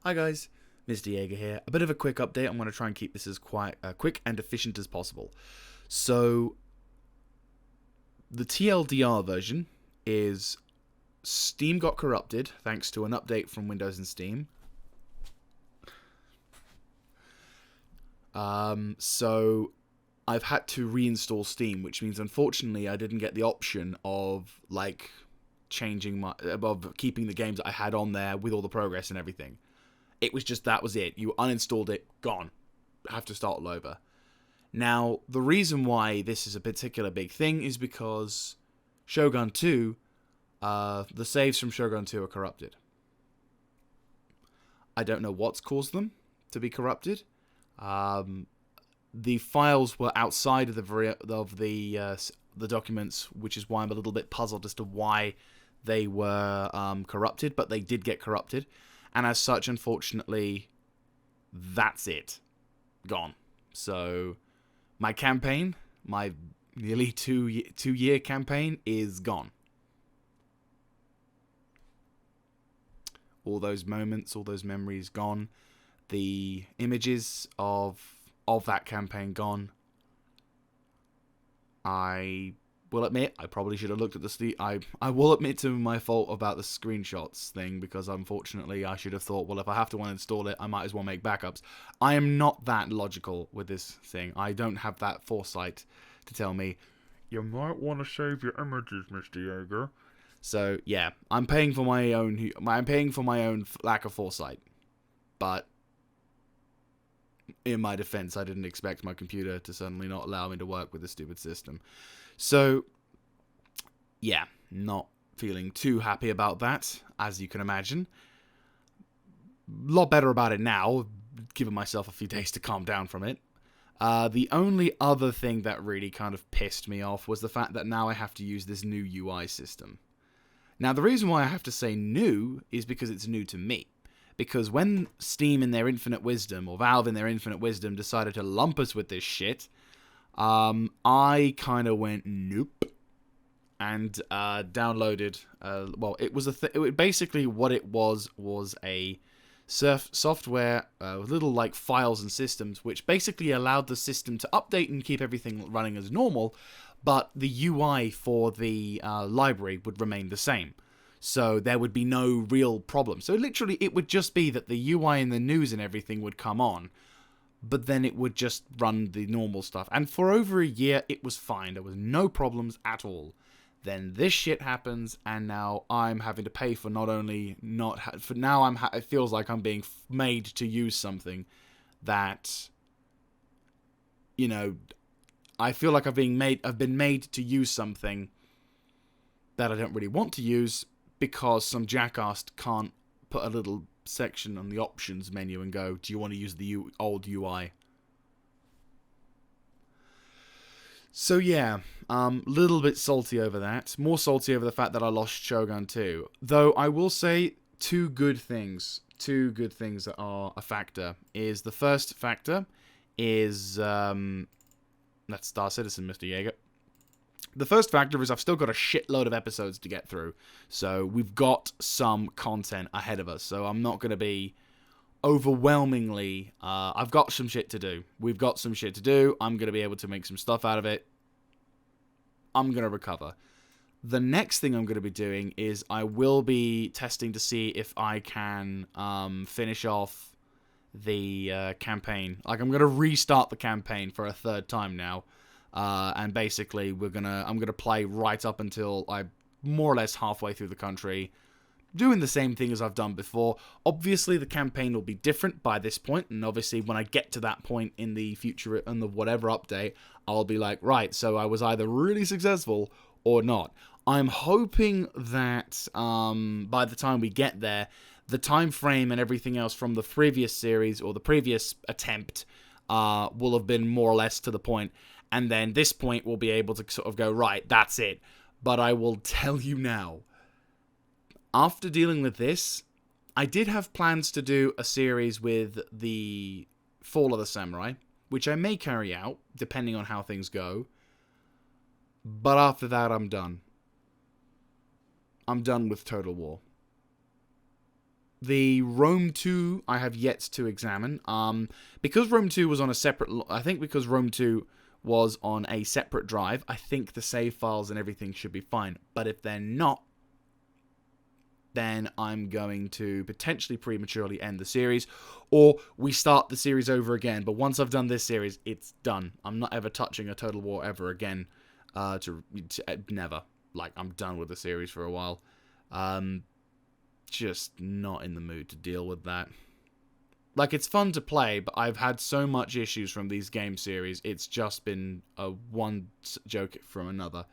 Hi guys, Mr. Jaeger here. A bit of a quick update. I'm going to try and keep this as quick and efficient as possible. So, the TLDR version is Steam got corrupted thanks to an update from Windows and Steam. So I've had to reinstall Steam, which means unfortunately I didn't get the option of changing of keeping the games that I had on there with all the progress and everything. It was just that was it. You uninstalled it, gone. Have to start all over. Now, the reason why this is a particular big thing is because Shogun 2, the saves from Shogun 2 are corrupted. I don't know what's caused them to be corrupted. The files were outside of the documents, which is why I'm a little bit puzzled as to why they were corrupted, but they did get corrupted. And as such, unfortunately, that's it. Gone. So, my campaign, my nearly two-year campaign, is gone. All those moments, all those memories, gone. The images of that campaign, gone. I will admit, I probably should have looked at I will admit to my fault about the screenshots thing, because unfortunately I should have thought, well, if I have to uninstall it, I might as well make backups. I am not that logical with this thing. I don't have that foresight to tell me, you might want to save your images, Mr. Jaeger. So, yeah, I'm paying for my own lack of foresight. But in my defense, I didn't expect my computer to suddenly not allow me to work with the stupid system. So, yeah, not feeling too happy about that, as you can imagine. A lot better about it now, giving myself a few days to calm down from it. The only other thing that really kind of pissed me off was the fact that now I have to use this new UI system. Now, the reason why I have to say new is because it's new to me. Because when Steam in their infinite wisdom, or Valve in their infinite wisdom, decided to lump us with this shit, I kind of went nope, and downloaded. Well, it was basically what it was a software with little like files and systems, which basically allowed the system to update and keep everything running as normal, but the UI for the library would remain the same. So there would be no real problem. So literally, it would just be that the UI and the news and everything would come on, but then it would just run the normal stuff. And for over a year, it was fine. There was no problems at all. Then this shit happens, and now I'm having to pay for not only not for now it feels like I'm being made to use something that, you know, I feel like I've been made to use something that I don't really want to use, because some jackass can't put a little section on the options menu and go, do you want to use the old UI? So yeah, little bit salty over that. More salty over the fact that I lost Shogun 2. Though I will say two good things that are a factor. Is the first factor is, that's Star Citizen, Mr. Jaeger. The first factor is I've still got a shitload of episodes to get through. So we've got some content ahead of us. So I'm not going to be overwhelmingly... I've got some shit to do. We've got some shit to do. I'm going to be able to make some stuff out of it. I'm going to recover. The next thing I'm going to be doing is I will be testing to see if I can finish off the campaign. Like, I'm going to restart the campaign for a third time now. And basically, I'm gonna play right up until I'm more or less halfway through the country, doing the same thing as I've done before. Obviously, the campaign will be different by this point, and obviously, when I get to that point in the future, in the whatever update, I'll be like, right, so I was either really successful or not. I'm hoping that by the time we get there, the time frame and everything else from the previous series or the previous attempt will have been more or less to the point. And then this point we'll be able to sort of go, right, that's it. But I will tell you now, after dealing with this, I did have plans to do a series with the Fall of the Samurai, which I may carry out, depending on how things go. But after that, I'm done. I'm done with Total War. The Rome 2 I have yet to examine. Because Rome 2 was on a separate... I think because Rome 2 was on a separate drive, I think the save files and everything should be fine. But if they're not, then I'm going to potentially prematurely end the series, or we start the series over again. But once I've done this series, it's done. I'm not ever touching a Total War ever again. Never. Like, I'm done with the series for a while. Just not in the mood to deal with that. Like, it's fun to play, but I've had so much issues from these game series, it's just been a one joke from another.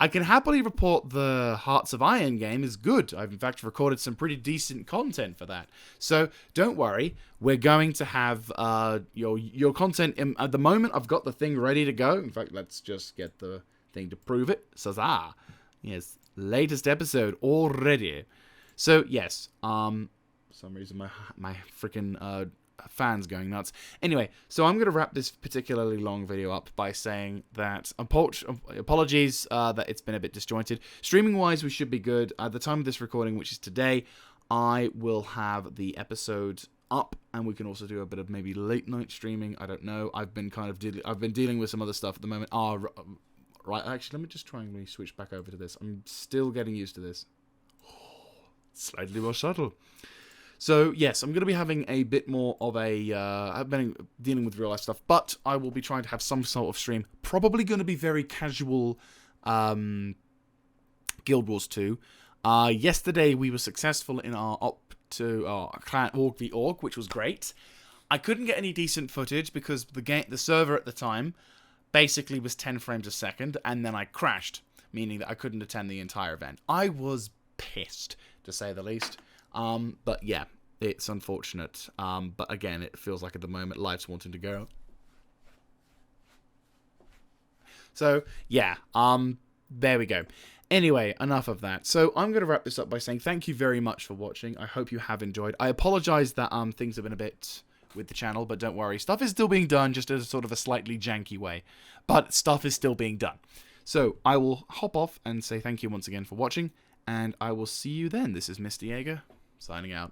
I can happily report the Hearts of Iron game is good. I've in fact recorded some pretty decent content for that. So don't worry, we're going to have your content. At the moment, I've got the thing ready to go. In fact, let's just get the thing to prove it. Says, yes, latest episode already. So yes, for some reason my freaking fans going nuts. Anyway, so I'm going to wrap this particularly long video up by saying that apologies that it's been a bit disjointed. Streaming wise, we should be good. At the time of this recording, which is today, I will have the episode up, and we can also do a bit of maybe late night streaming. I don't know. I've been dealing with some other stuff at the moment. Right. Actually, let me just try and switch back over to this. I'm still getting used to this. Slightly more subtle. So, yes, I'm going to be having a bit more of a... I've been dealing with real-life stuff, but I will be trying to have some sort of stream. Probably going to be very casual Guild Wars 2. Yesterday, we were successful in our client Org v Org, which was great. I couldn't get any decent footage because the server at the time basically was 10 frames a second, and then I crashed, meaning that I couldn't attend the entire event. I was pissed, to say the least. But yeah, it's unfortunate. But again, it feels like at the moment life's wanting to go. So yeah, there we go. Anyway, enough of that. So I'm going to wrap this up by saying thank you very much for watching. I hope you have enjoyed. I apologize that things have been a bit with the channel, but don't worry. Stuff is still being done, just in a sort of a slightly janky way. But stuff is still being done. So I will hop off and say thank you once again for watching, and I will see you then. This is Mr. Jaeger, signing out.